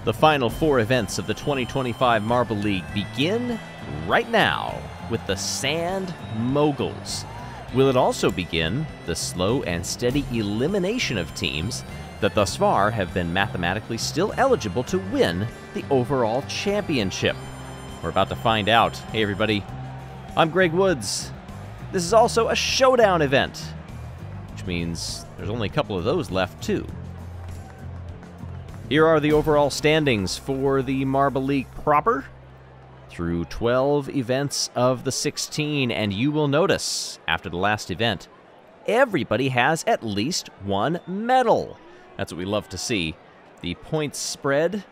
The final 4 events of the 2025 Marble League begin right now with the Sand Moguls. Will it also begin the slow and steady elimination of teams that thus far have been mathematically still eligible to win the overall championship? We're about to find out. Hey everybody, I'm Greg Woods. This is also a showdown event, which means there's only a couple of those left too. Here are the overall standings for the Marble League proper through 12 events of the 16, and you will notice after the last event, everybody has at least one medal. That's what we love to see. The points spread,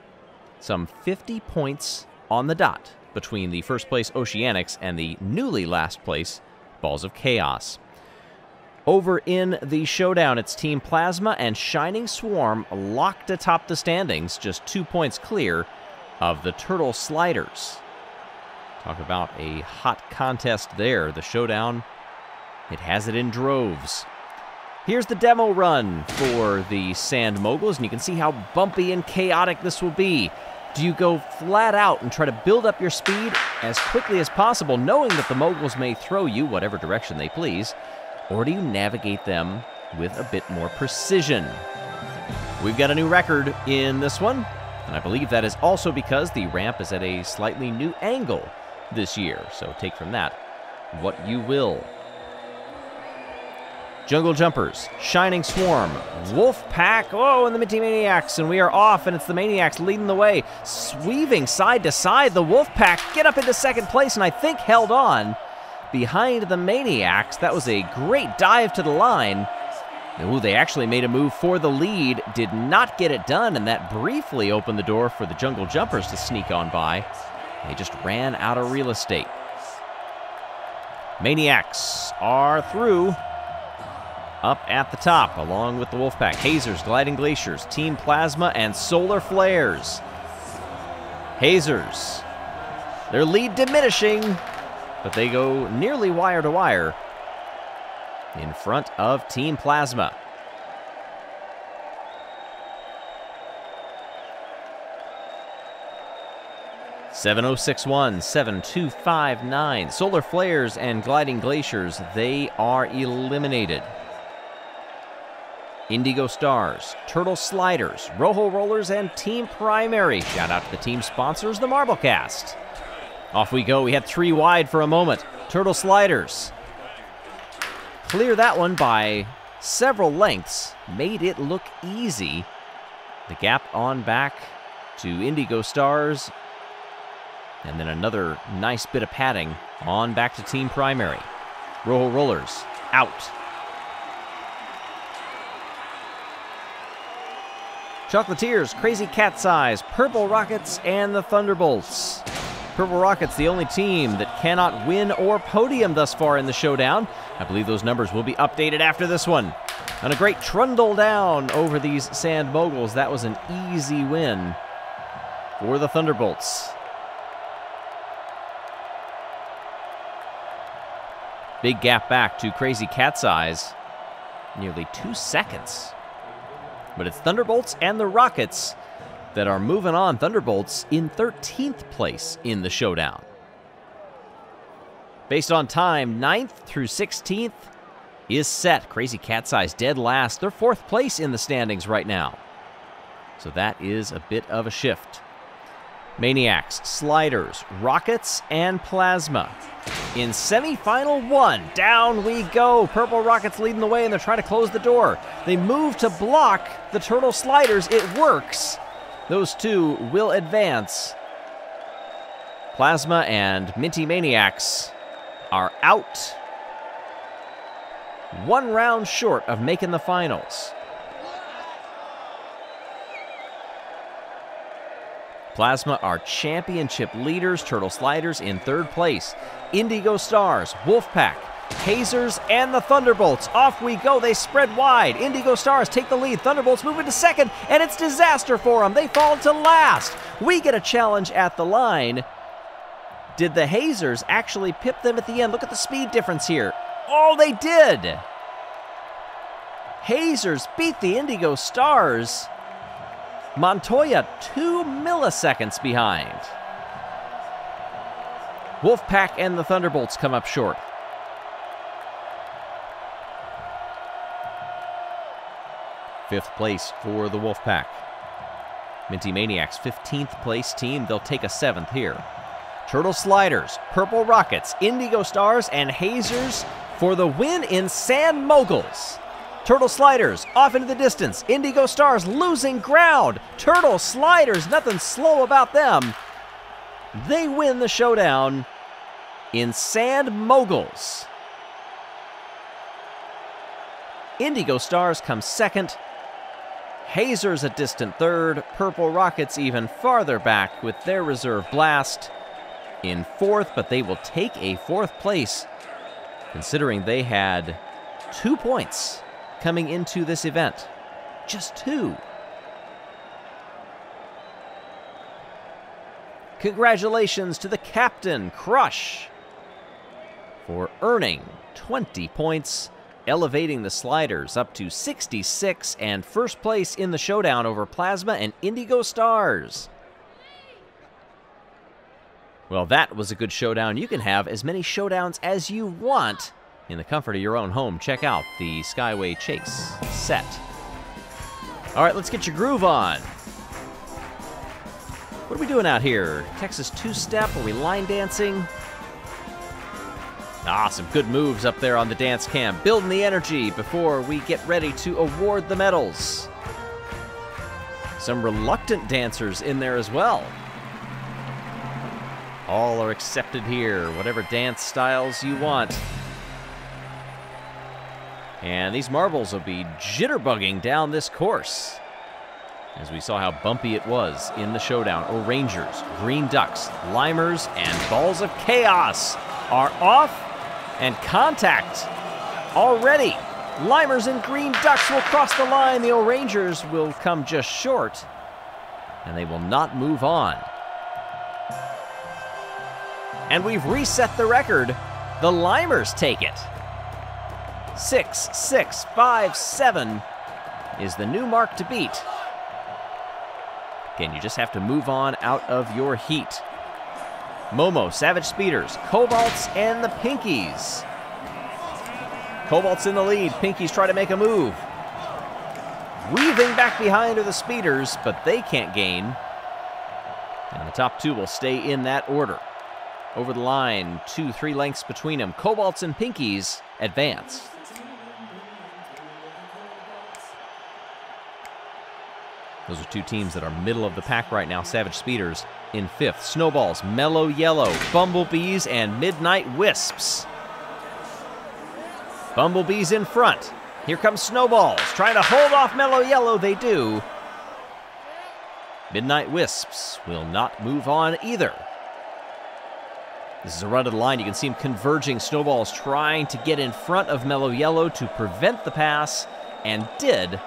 some 50 points on the dot between the first place Oceanics and the newly last place Balls of Chaos. Over in the showdown, it's Team Plasma and Shining Swarm locked atop the standings, just 2 points clear of the Turtle Sliders. Talk about a hot contest there. The showdown, it has it in droves. Here's the demo run for the Sand Moguls, and you can see how bumpy and chaotic this will be. Do you go flat out and try to build up your speed as quickly as possible, knowing that the Moguls may throw you whatever direction they please, or do you navigate them with a bit more precision? We've got a new record in this one, and I believe that is also because the ramp is at a slightly new angle this year, so take from that what you will. Jungle Jumpers, Shining Swarm, Wolf Pack, oh, and the Minty Maniacs, and we are off, and it's the Maniacs leading the way, weaving side to side. The Wolf Pack get up into second place, and I think held on behind the Maniacs. That was a great dive to the line. Ooh, they actually made a move for the lead, did not get it done, and that briefly opened the door for the Jungle Jumpers to sneak on by. They just ran out of real estate. Maniacs are through. Up at the top, along with the Wolfpack, Hazers, Gliding Glaciers, Team Plasma, and Solar Flares. Hazers, their lead diminishing, but they go nearly wire to wire in front of Team Plasma. (7061) 7259. Solar Flares and Gliding Glaciers, they are eliminated. Indigo Stars, Turtle Sliders, Rojo Rollers, and Team Primary. Shout out to the team sponsors, the Marblecast. Off we go. We had 3 wide for a moment. Turtle Sliders clear that one by several lengths. Made it look easy. The gap on back to Indigo Stars. And then another nice bit of padding on back to Team Primary. Rojo Rollers out. Chocolatiers, Crazy Cat's Eyes, Purple Rockets, and the Thunderbolts. Purple Rockets, the only team that cannot win or podium thus far in the showdown. I believe those numbers will be updated after this one. And a great trundle down over these Sand Moguls. That was an easy win for the Thunderbolts. Big gap back to Crazy Cat's Eyes. Nearly 2 seconds. But it's Thunderbolts and the Rockets that are moving on. Thunderbolts in 13th place in the showdown. Based on time, 9th through 16th is set. Crazy Cat's Eyes dead last. They're 4th place in the standings right now. So that is a bit of a shift. Maniacs, Sliders, Rockets, and Plasma. In semifinal 1, down we go. Purple Rockets leading the way, and they're trying to close the door. They move to block the Turtle Sliders. It works. Those two will advance. Plasma and Minty Maniacs are out. 1 round short of making the finals. Plasma are championship leaders. Turtle Sliders in 3rd place. Indigo Stars, Wolfpack, Hazers, and the Thunderbolts. Off we go. They spread wide. Indigo Stars take the lead. Thunderbolts move into 2nd, and it's disaster for them. They fall to last. We get a challenge at the line. Did the Hazers actually pip them at the end? Look at the speed difference here. Oh, they did. Hazers beat the Indigo Stars. Montoya 2 milliseconds behind. Wolfpack and the Thunderbolts come up short. Fifth place for the Wolfpack. Minty Maniacs, 15th place team. They'll take a 7th here. Turtle Sliders, Purple Rockets, Indigo Stars, and Hazers for the win in Sand Moguls. Turtle Sliders off into the distance. Indigo Stars losing ground. Turtle Sliders, nothing slow about them. They win the showdown in Sand Moguls. Indigo Stars come second. Hazers a distant third. Purple Rockets even farther back with their reserve blast in fourth, but they will take a fourth place considering they had 2 points coming into this event. Just 2. Congratulations to the captain, Crush, for earning 20 points, elevating the Sliders up to 66 and first place in the showdown over Plasma and Indigo Stars. Well, that was a good showdown. You can have as many showdowns as you want in the comfort of your own home. Check out the Skyway Chase set. All right, let's get your groove on. What are we doing out here? Texas two-step? Are we line dancing? Ah, some good moves up there on the dance cam. Building the energy before we get ready to award the medals. Some reluctant dancers in there as well. All are accepted here, whatever dance styles you want. And these marbles will be jitterbugging down this course, as we saw how bumpy it was in the showdown. O'Rangers, Green Ducks, Limers, and Balls of Chaos are off, and contact already. Limers and Green Ducks will cross the line. The O'Rangers will come just short, and they will not move on. And we've reset the record. The Limers take it. 6-6-5-7 is the new mark to beat. Again, you just have to move on out of your heat. Momo, Savage Speeders, Cobalts, and the Pinkies. Cobalts in the lead. Pinkies try to make a move. Weaving back behind are the Speeders, but they can't gain. And the top two will stay in that order. Over the line, 2-3 lengths between them. Cobalts and Pinkies advance. Those are two teams that are middle of the pack right now. Savage Speeders in 5th. Snowballs, Mellow Yellow, Bumblebees, and Midnight Wisps. Bumblebees in front. Here comes Snowballs, trying to hold off Mellow Yellow. They do. Midnight Wisps will not move on either. This is a run to the line. You can see him converging. Snowballs trying to get in front of Mellow Yellow to prevent the pass, and did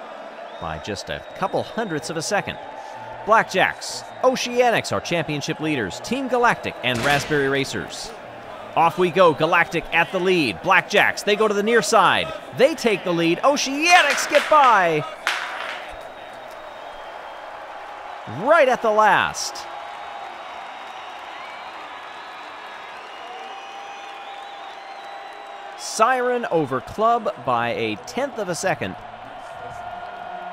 by just a couple hundredths of a second. Blackjacks, Oceanics, our championship leaders. Team Galactic and Raspberry Racers. Off we go. Galactic at the lead. Blackjacks, they go to the near side. They take the lead. Oceanics get by. Right at the last. Siren over Club by a 1/10 of a second.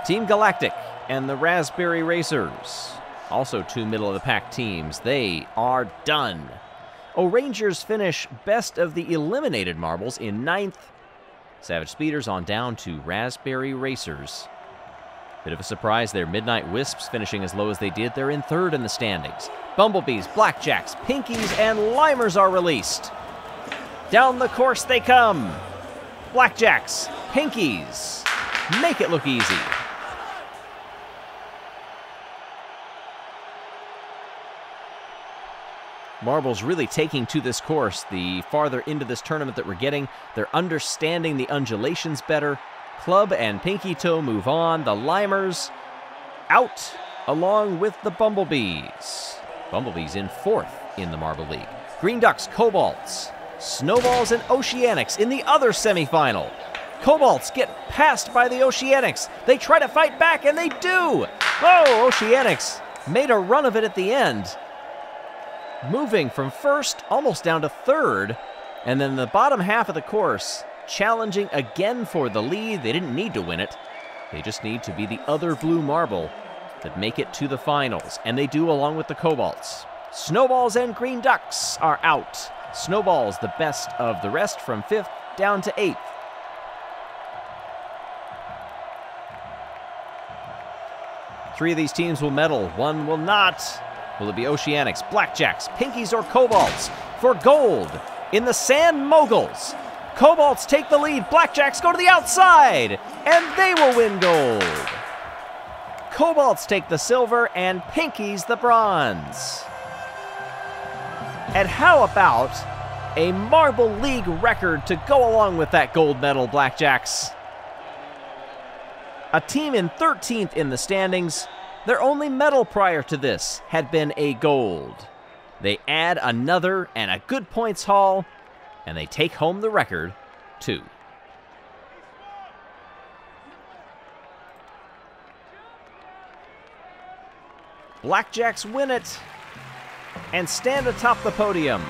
Team Galactic and the Raspberry Racers, also two middle-of-the-pack teams, they are done. O'Rangers finish best of the eliminated marbles in 9th. Savage Speeders on down to Raspberry Racers. Bit of a surprise there. Midnight Wisps finishing as low as they did. They're in 3rd in the standings. Bumblebees, Blackjacks, Pinkies, and Limers are released. Down the course they come. Blackjacks, Pinkies, make it look easy. Marbles really taking to this course. The farther into this tournament that we're getting, they're understanding the undulations better. Club and Pinky Toe move on. The Limers out along with the Bumblebees. Bumblebees in 4th in the Marble League. Green Ducks, Cobalts, Snowballs, and Oceanics in the other semifinal. Cobalts get passed by the Oceanics. They try to fight back, and they do. Oh, Oceanics made a run of it at the end. Moving from first almost down to third. And then the bottom half of the course, challenging again for the lead. They didn't need to win it. They just need to be the other blue marble that make it to the finals. And they do, along with the Cobalts. Snowballs and Green Ducks are out. Snowballs the best of the rest from 5th down to 8th. Three of these teams will medal, one will not. Will it be Oceanics, Blackjacks, Pinkies, or Cobalts for gold in the Sand Moguls? Cobalts take the lead, Blackjacks go to the outside, and they will win gold. Cobalts take the silver, and Pinkies the bronze. And how about a Marble League record to go along with that gold medal, Blackjacks? A team in 13th in the standings, their only medal prior to this had been a gold. They add another and a good points haul, and they take home the record, too. Blackjacks win it and stand atop the podium.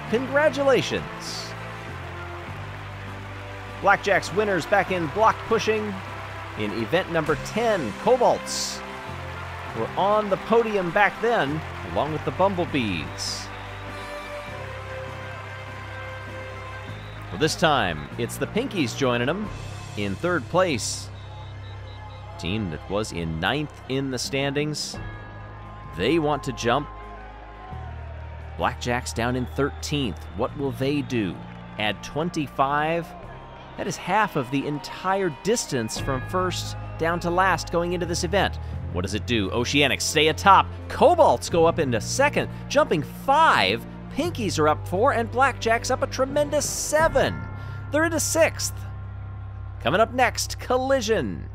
Congratulations. Blackjacks winners back in block pushing. In event number 10, Cobalts were on the podium back then, along with the Bumblebees. Well, this time, it's the Pinkies joining them in 3rd place. Team that was in 9th in the standings. They want to jump. Blackjacks down in 13th. What will they do? Add 25? That is half of the entire distance from first down to last going into this event. What does it do? Oceanics stay atop. Cobalts go up into 2nd, jumping 5. Pinkies are up 4, and Blackjacks up a tremendous 7. They're into 6th. Coming up next, Collision.